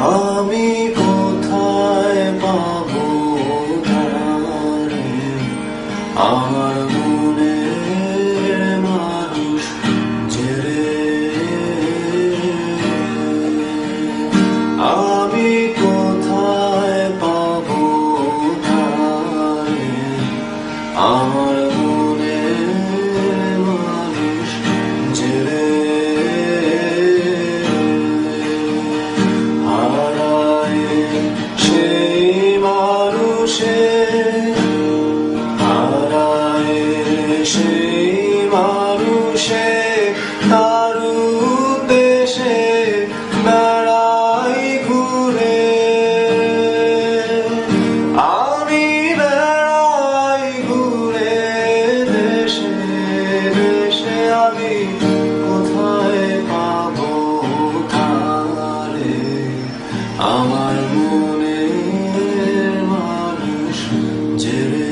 আমি কোথায় পাবো তারে, আমার মনের মানুষ যে রে। আমি কোথায় পাবো তারে, আমার মনের মানুষ যে রে। সেই মানুষে তার উদ্দেশে বেড়াই ঘুরে, আমি বেড়াই ঘুরে দেশে দেশে। আমি কোথায় পাবো তারে, আমার মনের মানুষ যে রে।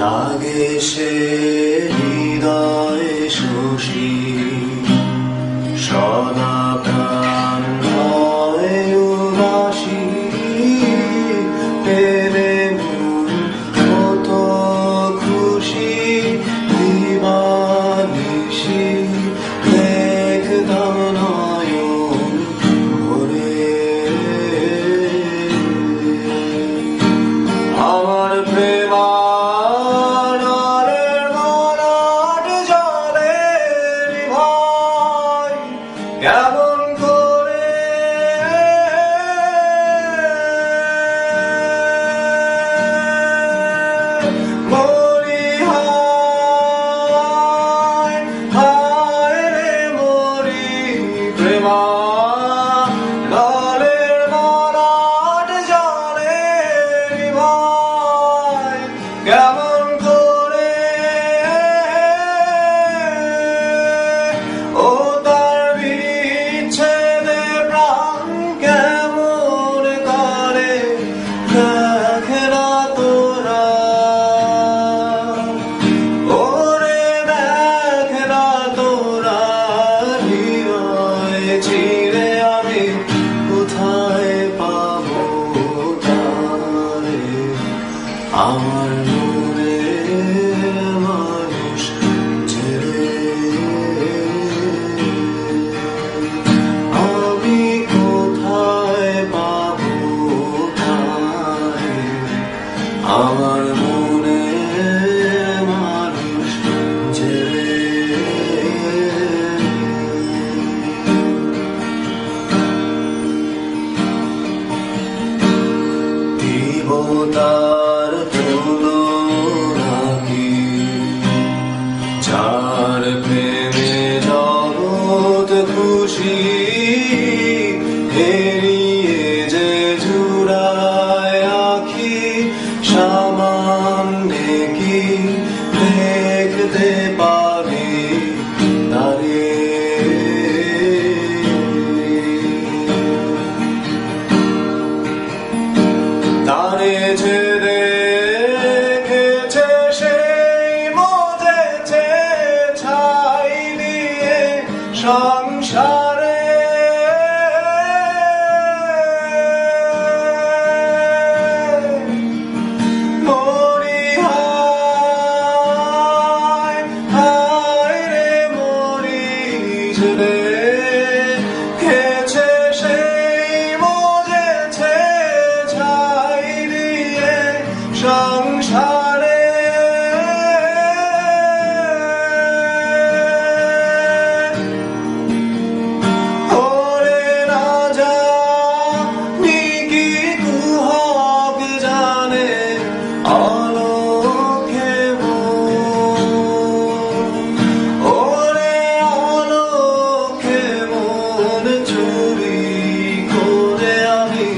লাগে সে হৃদয় শশী, সদা প্রাণ হয় উদাসী। পেলে মন কত খুশি দিবানিশি, দেখতাম নয়ন ভরে। আমার প্রেমা কেমন করে মরি, হায় হায় রে মরি প্রেমা। লালের মরাট জলে নিভায়, কেমন করে ও চিরে। আমি কোথায় পাবো তারে, আমার মনের মানুষ যে রে। আমি কোথায় পাবো তারে, আমার মনের মানুষ যে রে। তার তুলনা কি, যার প্রেমে জগৎ খুশি। হেরিয়ে যে জুড়ায় আখি, সামান্যে কি দেখতে পারি তারে। তারে যে দেখেছে সেই মজেছে ছাই দিয়ে সংসারে। মরি হায় হায় রে মরি রে, খেছে সেই মজেছে সংসারে। ওরে রাজা নিকি কুহক জানে, আলোকে ওরে আলোকে মন চুরি করে। আমি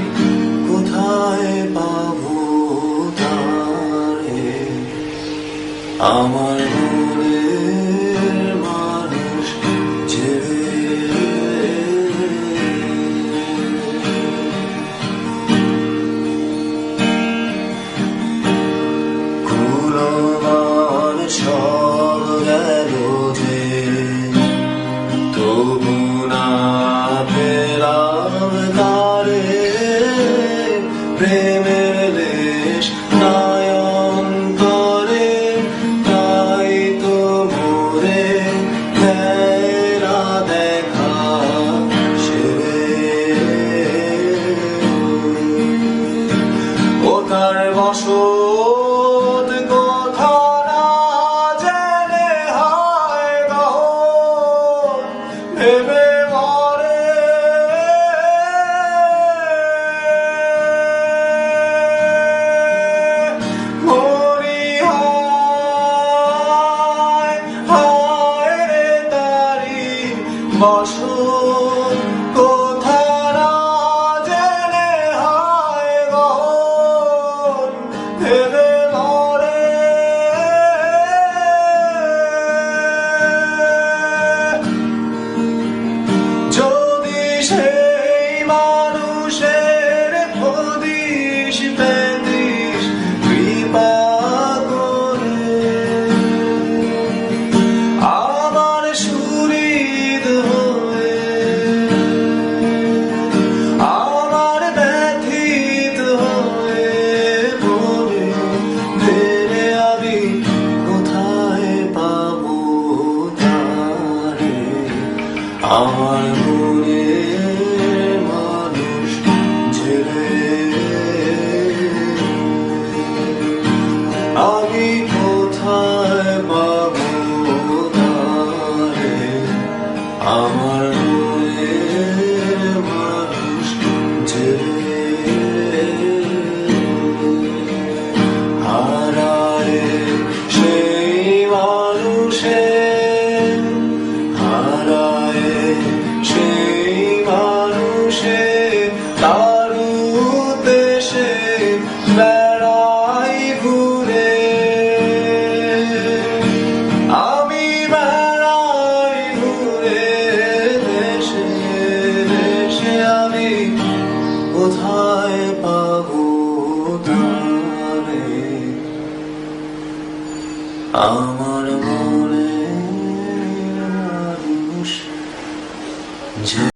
কোথায় পাবো তারে, আমার মনের মানুষ যে রে। বসত কথা না জেনে হায় গহন ভেবে মরে মরি হায় হায় রে তারি বসত কথা না জেনে হায় গহন ভেবে মরে যদি সেই মানুষের হদিস পেতিস কৃপা করে আমার সুহৃদ হয়ে আমার ব্যথিত হয়ে বলে ফেরে আমি কোথায় পাবো তারে আমার মনের মানুষ ছেড়ে আমি কোথায় পাবো তারে আমার মনের মানুষ ছেড়ে হারায় সেই মানুষে হারায় সেই মানুষে তার উদ্দেশে বেড়াই ঘুরে আমি বেড়াই ঘুরে দেশে দেশে আমি কোথায় পাবো তারে আমার মনে মানুষ যে